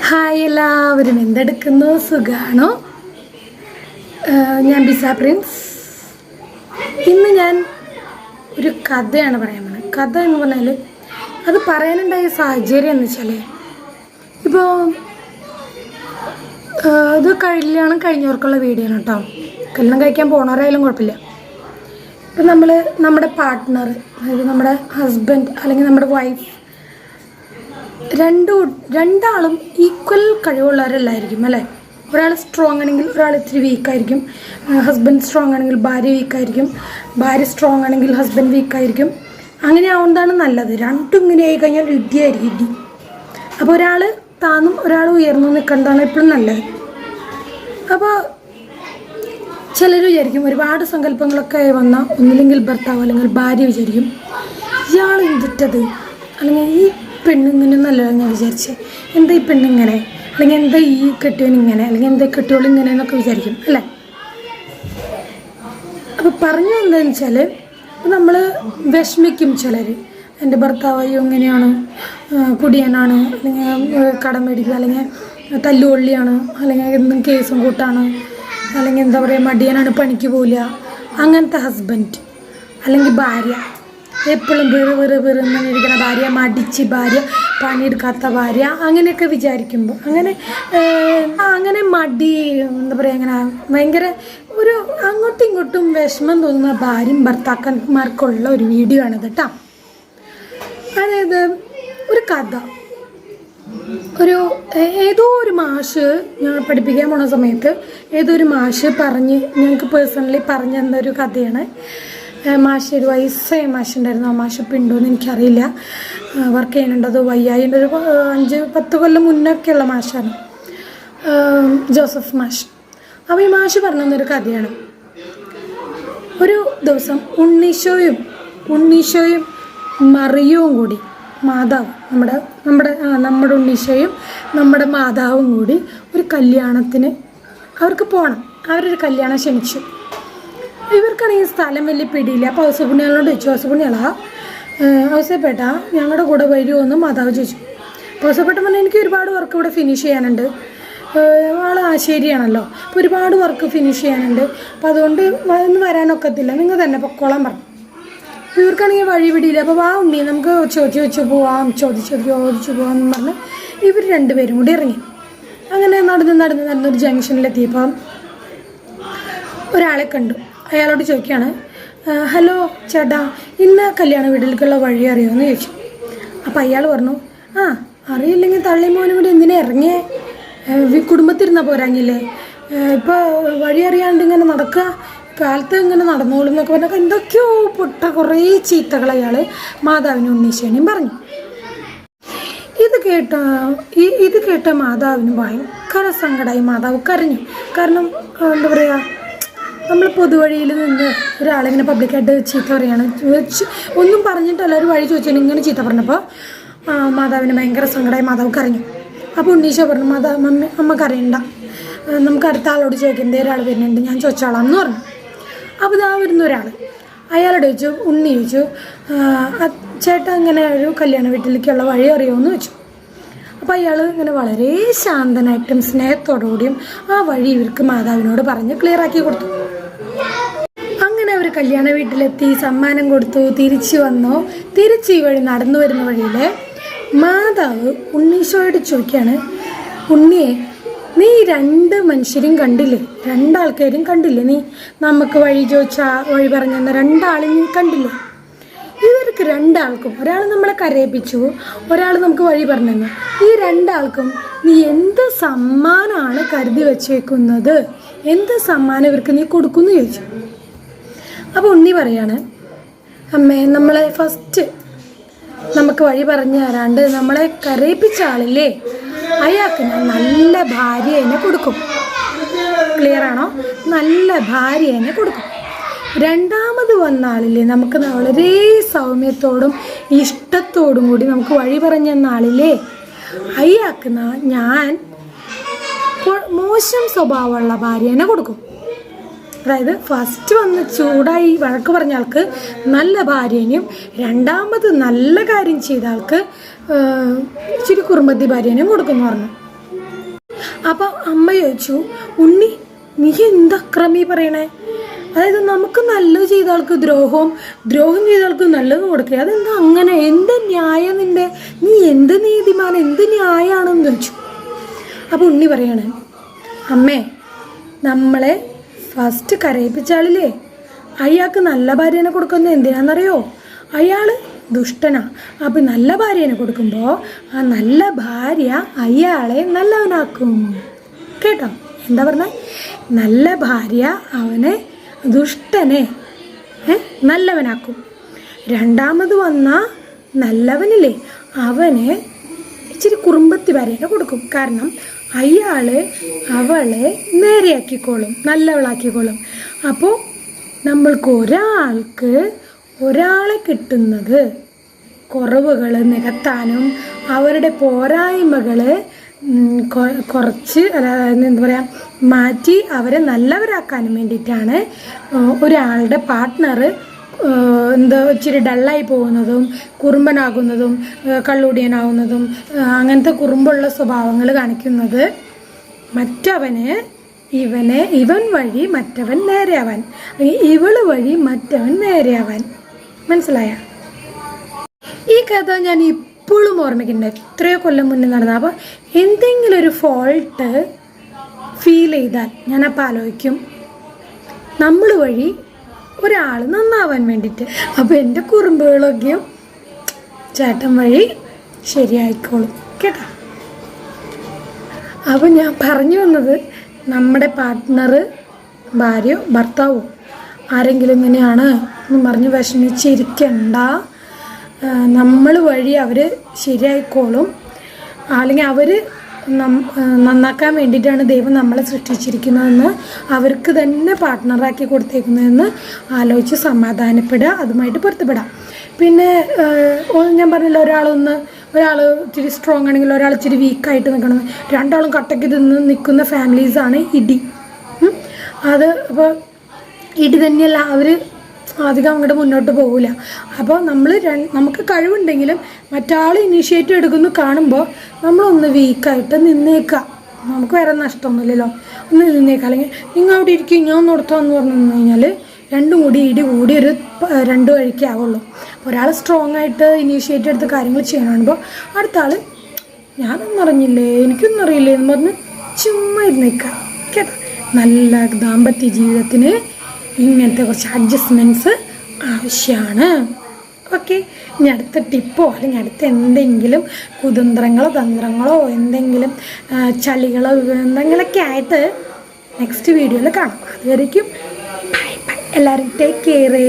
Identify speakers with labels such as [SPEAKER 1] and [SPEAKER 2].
[SPEAKER 1] Hi എല്ലാവരും, എന്തെടുക്കുന്നു? സുഖാണോ? ഞാൻ ബിസ പ്രിൻസ്. ഇന്ന് ഞാൻ ഒരു കഥയാണ് പറയാൻ പോകുന്നത്. കഥ എന്ന് പറഞ്ഞാൽ അത് പറയാനുണ്ടായ സാഹചര്യം എന്ന് വെച്ചാൽ, ഇപ്പോൾ ഇത് കല്യാണം കഴിഞ്ഞവർക്കുള്ള വീഡിയോ ആണ് കേട്ടോ. കല്യാണം കഴിക്കാൻ പോണവരായാലും കുഴപ്പമില്ല. ഇപ്പം നമ്മുടെ പാർട്ട്ണർ, അതായത് നമ്മുടെ ഹസ്ബൻഡ് അല്ലെങ്കിൽ നമ്മുടെ വൈഫ്, രണ്ടാളും ഈക്വൽ കഴിവുള്ളവരല്ലായിരിക്കും അല്ലേ. ഒരാൾ സ്ട്രോങ് ആണെങ്കിൽ ഒരാൾ ഇത്തിരി വീക്കായിരിക്കും. ഹസ്ബൻഡ് സ്ട്രോങ് ആണെങ്കിൽ ഭാര്യ വീക്കായിരിക്കും. ഭാര്യ സ്ട്രോങ് ആണെങ്കിൽ ഹസ്ബൻഡ് വീക്കായിരിക്കും. അങ്ങനെ ആവുന്നതാണ് നല്ലത്. രണ്ടും ഇങ്ങനെ ആയി കഴിഞ്ഞാൽ ഇടിയായിരിക്കും, ഇടി. അപ്പോൾ ഒരാൾ താന്നും ഒരാൾ ഉയർന്നു നിൽക്കേണ്ടതാണ് എപ്പോഴും നല്ലത്. അപ്പോൾ ചിലർ വിചാരിക്കും, ഒരുപാട് സങ്കല്പങ്ങളൊക്കെ വന്നാൽ ഒന്നില്ലെങ്കിൽ ഭർത്താവ് അല്ലെങ്കിൽ ഭാര്യ വിചാരിക്കും, ഇയാൾ എന്തിട്ടത്, അല്ലെങ്കിൽ ഈ പെണ്ണിങ്ങനെ നല്ലതാണ് ഞാൻ വിചാരിച്ചേ, എന്താ ഈ പെണ്ണിങ്ങനെ, അല്ലെങ്കിൽ എന്താ ഈ കെട്ടിയവനിങ്ങനെ, അല്ലെങ്കിൽ എന്താ കെട്ടിയോളിങ്ങനെ എന്നൊക്കെ വിചാരിക്കും അല്ലേ. അപ്പോൾ പറഞ്ഞു എന്താണെന്ന് വെച്ചാൽ, നമ്മൾ വിഷമിക്കും ചിലർ. എൻ്റെ ഭർത്താവ് അയ്യോ ഇങ്ങനെയാണ്, കുടിയനാണ്, അല്ലെങ്കിൽ കടം മേടിക്കുക, അല്ലെങ്കിൽ തല്ലുകൊള്ളിയാണ്, അല്ലെങ്കിൽ എന്നും കേസും കൂട്ടാണ്, അല്ലെങ്കിൽ എന്താ പറയുക മടിയനാണ്, പണിക്ക് പോവില്ല, അങ്ങനത്തെ ഹസ്ബൻഡ്. അല്ലെങ്കിൽ ഭാര്യ എപ്പോഴും വെറുന്ന് ഇരിക്കുന്ന ഭാര്യ, മടിച്ച് ഭാര്യ, പണിയെടുക്കാത്ത ഭാര്യ, അങ്ങനെയൊക്കെ വിചാരിക്കുമ്പോൾ അങ്ങനെ മടി, എന്താ പറയുക, അങ്ങനെ ഭയങ്കര ഒരു അങ്ങോട്ടും ഇങ്ങോട്ടും വിഷമം തോന്നുന്ന ഭാര്യയും ഭർത്താക്കന്മാർക്കുള്ള ഒരു വീഡിയോ ആണിത് കേട്ടോ. അതായത് ഒരു കഥ, ഏതോ ഒരു മാഷ് ഞങ്ങൾ പഠിപ്പിക്കാൻ പോണ സമയത്ത് ഏതോ ഒരു മാഷ് ഞങ്ങൾക്ക് പേഴ്സണലി പറഞ്ഞു തന്നൊരു കഥയാണ്. മാഷ് ഒരു വയസ്സായ മാഷുണ്ടായിരുന്നു. ആ മാഷ് ഇപ്പം ഉണ്ടോയെന്ന് എനിക്കറിയില്ല. വർക്ക് ചെയ്യുന്നുണ്ടോ വയ്യായിൻ്റെ ഒരു 5-10 കൊല്ലം മുന്നൊക്കെയുള്ള മാഷാണ്, ജോസഫ് മാഷ്. അപ്പോൾ ഈ മാഷ് പറഞ്ഞു തന്നൊരു കഥയാണ്. ഒരു ദിവസം ഉണ്ണീശോയും മറിയവും കൂടി, മാതാവ്, നമ്മുടെ ഉണ്ണീശോയും നമ്മുടെ മാതാവും കൂടി ഒരു കല്യാണത്തിന് അവർക്ക് പോകണം. അവരൊരു കല്യാണം ക്ഷണിച്ചു. ഇവർക്കാണെങ്കിൽ സ്ഥലം വലിയ പിടിയില്ല. അപ്പോൾ ഔസേപ്പുണ്യാളോട് ചോദിച്ചു, ഔസേപ്പേട്ട ഞങ്ങളുടെ കൂടെ വരുമോ എന്ന് മാതാവ് ചോദിച്ചു. അപ്പോൾ ഔസേപ്പേട്ടൻ പറഞ്ഞു, എനിക്ക് ഒരുപാട് വർക്ക് ഇവിടെ ഫിനിഷ് ചെയ്യാനുണ്ട്. ആൾ ആശേരിയാണല്ലോ, അപ്പോൾ ഒരുപാട് വർക്ക് ഫിനിഷ് ചെയ്യാനുണ്ട്, അപ്പോൾ അതുകൊണ്ട് ഇന്ന് വരാനൊക്കത്തില്ല, നിങ്ങൾ തന്നെ പൊക്കോളാൻ പറഞ്ഞു. ഇവർക്കാണെങ്കിൽ വഴി പിടിയില്ല. അപ്പോൾ വാ ഉണ്ണി, നമുക്ക് ചോദിച്ചു പോവാമെന്ന് പറഞ്ഞ് ഇവർ രണ്ടുപേരും കൂടി ഇറങ്ങി. അങ്ങനെ നടന്നൊരു ജംഗ്ഷനിലെത്തിയപ്പോൾ ഒരാളെ കണ്ടു. അയാളോട് ചോദിക്കുകയാണ്, ഹലോ ചേട്ടാ, ഇന്ന് കല്യാണ വീട്ടിലേക്കുള്ള വഴി അറിയുമെന്ന് ചോദിച്ചു. അപ്പോൾ അയാൾ പറഞ്ഞു, അറിയില്ലെങ്കിൽ തള്ളി മോനും കൂടി എന്തിനാ ഇറങ്ങിയേ, കുടുംബത്തിരുന്നാൽ പോരാങ്ങില്ലേ, ഇപ്പോൾ വഴി അറിയാണ്ട് ഇങ്ങനെ നടക്കുക, കാലത്ത് ഇങ്ങനെ നടന്നോളും എന്നൊക്കെ പറഞ്ഞാൽ എന്തൊക്കെയോ കുറേ ചീത്തകൾ അയാൾ മാതാവിനും ഉണ്ണീശോനെയും പറഞ്ഞു. ഇത് കേട്ട മാതാവിന് ഭയങ്കര സങ്കടമായി. മാതാവ് കരഞ്ഞു. കാരണം എന്താ പറയുക, നമ്മൾ പൊതുവഴിയിൽ നിന്ന് ഒരാളിങ്ങനെ പബ്ലിക്കായിട്ട് ചീത്ത പറയുകയാണ്, ഒന്നും പറഞ്ഞിട്ടല്ല, ഒരു വഴി ചോദിച്ചാൽ ഇങ്ങനെ ചീത്ത പറഞ്ഞപ്പോൾ മാതാവിന് ഭയങ്കര സങ്കടമായി. മാതാവ് കരഞ്ഞു. അപ്പോൾ ഉണ്ണീശോ പറഞ്ഞു, അമ്മ കരയണ്ട, നമുക്ക് അടുത്ത ആളോട് ചോദിക്കാം, എന്തേ ഒരാൾ വരുന്നുണ്ട്, ഞാൻ ചോദിച്ചോളാം എന്ന് പറഞ്ഞു. അപ്പോൾ ഇതാ വരുന്ന ഒരാൾ, അയാളോട് ചോദിച്ചു, ഉണ്ണി ചോദിച്ചു, ചേട്ടാ ഇങ്ങനെ ഒരു കല്യാണ വീട്ടിലേക്കുള്ള വഴി അറിയുമെന്ന് ചോദിച്ചു. അപ്പോൾ അയാൾ ഇങ്ങനെ വളരെ ശാന്തനായിട്ടും സ്നേഹത്തോടുകൂടിയും ആ വഴി ഇവർക്ക് മാതാവിനോട് പറഞ്ഞ് ക്ലിയറാക്കി കൊടുത്തു. അങ്ങനെ അവർ കല്യാണ വീട്ടിലെത്തി, സമ്മാനം കൊടുത്തു, തിരിച്ചു വന്നു. തിരിച്ച് ഈ വഴി നടന്നു വരുന്ന വഴിയിൽ മാതാവ് ഉണ്ണീശോയോട് ചോദിക്കുകയാണ്, ഉണ്ണിയെ, നീ 2 മനുഷ്യരും കണ്ടില്ലേ, 2 ആൾക്കാരും കണ്ടില്ലേ, നീ നമുക്ക് വഴി ചോദിച്ചാൽ വഴി പറഞ്ഞു തന്ന 2 ആളും നീ കണ്ടില്ലേ? ഇവർക്ക് 2 ആൾക്കും, ഒരാൾ നമ്മളെ കരയിപ്പിച്ചു, ഒരാൾ നമുക്ക് വഴി പറഞ്ഞു തന്നു. ഈ 2 ആൾക്കും നീ എന്ത് സമ്മാനമാണ് കരുതി വെച്ചേക്കുന്നത്, എന്ത് സമ്മാനം ഇവർക്ക് നീ കൊടുക്കുമെന്ന് ചോദിച്ചു. അപ്പോൾ ഉണ്ണി പറയാണ്, അമ്മേ, നമ്മളെ ഫസ്റ്റ് നമുക്ക് വഴി പറഞ്ഞു തരാണ്ട് നമ്മളെ കരയിപ്പിച്ച ആളില്ലേ, അയാൾക്ക് ഞാൻ നല്ല ഭാര്യേനെ കൊടുക്കും. ക്ലിയർ ആണോ? നല്ല ഭാര്യേനെ കൊടുക്കും. 2ാമത് വന്ന ആളില്ലേ, നമുക്ക് വളരെ സൗമ്യത്തോടും ഇഷ്ടത്തോടും കൂടി നമുക്ക് വഴി പറഞ്ഞു തന്ന ആളില്ലേ, അയാൾക്ക് ഞാൻ മോശം സ്വഭാവമുള്ള ഭാര്യേനെ കൊടുക്കും. അതായത് ഫസ്റ്റ് വന്ന് ചൂടായി വഴക്ക് പറഞ്ഞ ആൾക്ക് നല്ല ഭാര്യനെയും രണ്ടാമത് നല്ല കാര്യം ചെയ്ത ആൾക്ക് ഇച്ചിരി കുറുമ്പത്തി ഭാര്യനെയും കൊടുക്കുന്നു പറഞ്ഞു. അപ്പം അമ്മ ചോദിച്ചു, ഉണ്ണി നീ എന്താ അക്രമി പറയണേ? അതായത് നമുക്ക് നല്ലത് ചെയ്ത ആൾക്ക് ദ്രോഹം ചെയ്ത ആൾക്ക് നല്ലത് കൊടുക്കുക, അതെന്താ അങ്ങനെ? എന്ത് ന്യായം നിൻ്റെ? നീ എന്ത് നീതിമാൻ, എന്ത് ന്യായമാണെന്ന് ചോദിച്ചു. അപ്പോൾ ഉണ്ണി പറയാണ്, അമ്മേ നമ്മളെ ഫസ്റ്റ് കരയിപ്പിച്ച ആളില്ലേ, അയാൾക്ക് നല്ല ഭാര്യനെ കൊടുക്കുന്നത് എന്തിനാണെന്നറിയോ? അയാൾ ദുഷ്ടനാ. അപ്പം നല്ല ഭാര്യനെ കൊടുക്കുമ്പോൾ ആ നല്ല ഭാര്യ അയാളെ നല്ലവനാക്കും. കേട്ടോ എന്താ പറഞ്ഞത്? നല്ല ഭാര്യ അവനെ ദുഷ്ടനെ നല്ലവനാക്കും. രണ്ടാമത് വന്ന നല്ലവനില്ലേ അവനെ ഇച്ചിരി കുറുമ്പത്തി ഭാര്യനെ കൊടുക്കും. കാരണം അയാൾ അവളെ നേരെയാക്കിക്കോളും, നല്ലവളാക്കിക്കോളും. അപ്പോൾ നമ്മൾക്ക് ഒരാളെ കിട്ടുന്നത് കുറവുകൾ നികത്താനും അവരുടെ പോരായ്മകൾ കുറച്ച് എന്താ പറയുക മാറ്റി അവരെ നല്ലവരാക്കാനും വേണ്ടിയിട്ടാണ് ഒരാളുടെ പാർട്ട്ണർ ഇച്ചിരി ഡള്ളായി പോകുന്നതും കുറുമ്പനാകുന്നതും കള്ളുടിയനാകുന്നതും അങ്ങനത്തെ കുറുമ്പുള്ള സ്വഭാവങ്ങൾ കാണിക്കുന്നത്. ഇവൻ വഴി മറ്റവൻ നേരെയാവാൻ, ഇവള് വഴി മറ്റവൻ നേരെയാവാൻ. മനസ്സിലായ? ഈ കഥ ഞാൻ ഇപ്പോഴും ഓർമ്മിക്കുന്നുണ്ട്, എത്രയോ കൊല്ലം മുന്നേ നടന്ന. അപ്പോൾ എന്തെങ്കിലും ഒരു ഫോൾട്ട് ഫീൽ ചെയ്താൽ ഞാനപ്പോൾ ആലോചിക്കും, നമ്മൾ വഴി ഒരാൾ നന്നാവാൻ വേണ്ടിയിട്ട്. അപ്പോൾ എൻ്റെ കുറുമ്പുകളൊക്കെയും ചേട്ടൻ വഴി ശരിയായിക്കോളും കേട്ടോ. അപ്പോൾ ഞാൻ പറഞ്ഞു വന്നത്, നമ്മുടെ പാർട്ട്ണർ ഭാര്യയോ ഭർത്താവോ ആരെങ്കിലും ഇങ്ങനെയാണ് എന്ന് പറഞ്ഞ് വിഷമിച്ചിരിക്കണ്ട. നമ്മൾ വഴി അവർ ശരിയായിക്കോളും. അല്ലെങ്കിൽ അവർ നന്നാക്കാൻ വേണ്ടിയിട്ടാണ് ദൈവം നമ്മളെ സൃഷ്ടിച്ചിരിക്കുന്നതെന്ന് അവർക്ക് തന്നെ പാർട്ട്ണറാക്കി കൊടുത്തേക്കുന്നതെന്ന് ആലോചിച്ച് സമാധാനപ്പെടുക, അതുമായിട്ട് പൊരുത്തപ്പെടാം. പിന്നെ ഞാൻ പറഞ്ഞില്ല, ഒരാൾ ഇച്ചിരി സ്ട്രോങ് ആണെങ്കിൽ ഒരാൾ ഇച്ചിരി വീക്കായിട്ട് നിൽക്കണം. രണ്ടാളും കട്ടയ്ക്ക് നിൽക്കുന്ന ഫാമിലീസാണ് ഇടി. അത് അപ്പോൾ ഇടി തന്നെയല്ല, അവർ അധികം അങ്ങോട്ട് മുന്നോട്ട് പോകില്ല. അപ്പോൾ നമുക്ക് കഴിവുണ്ടെങ്കിലും മറ്റാൾ ഇനീഷ്യേറ്റീവ് എടുക്കുന്നു കാണുമ്പോൾ നമ്മളൊന്ന് വീക്കായിട്ട് നിന്നേക്കുക. നമുക്ക് വേറെ നഷ്ടമൊന്നുമില്ലല്ലോ, ഒന്ന് നിന്നേക്കുക. അല്ലെങ്കിൽ നിങ്ങൾ അവിടെ ഇരിക്കും ഞാൻ നടത്താമെന്ന് പറഞ്ഞു നിന്ന് കഴിഞ്ഞാൽ രണ്ടും കൂടി ഇടി കൂടി രണ്ട് വഴിക്കാവുള്ളൂ. ഒരാൾ സ്ട്രോങ് ആയിട്ട് ഇനീഷ്യേറ്റീവ് എടുത്ത് കാര്യങ്ങൾ ചെയ്യാൻ കാണുമ്പോൾ അടുത്ത ആൾ ഞാനൊന്നും അറിഞ്ഞില്ലേ എനിക്കൊന്നും അറിയില്ലേ എന്ന് പറഞ്ഞ് ചുമ്മാ ഇരുന്നേക്കുക കേട്ടോ. നല്ല ദാമ്പത്യ ജീവിതത്തിന് ഇങ്ങനത്തെ കുറച്ച് അഡ്ജസ്റ്റ്മെൻറ്റ്സ് ആവശ്യമാണ്. ഓക്കെ, ഇനി അടുത്ത ടിപ്പോ അല്ലെങ്കിൽ അടുത്ത എന്തെങ്കിലും കുതന്ത്രങ്ങളോ തന്ത്രങ്ങളോ എന്തെങ്കിലും ചളികളോ എന്തെങ്കിലുമൊക്കെ ആയിട്ട് നെക്സ്റ്റ് വീഡിയോയിൽ കാണാം. അതുവരേക്കും ബൈ ബൈ. എല്ലാവരും ടേക്ക് കെയറേ.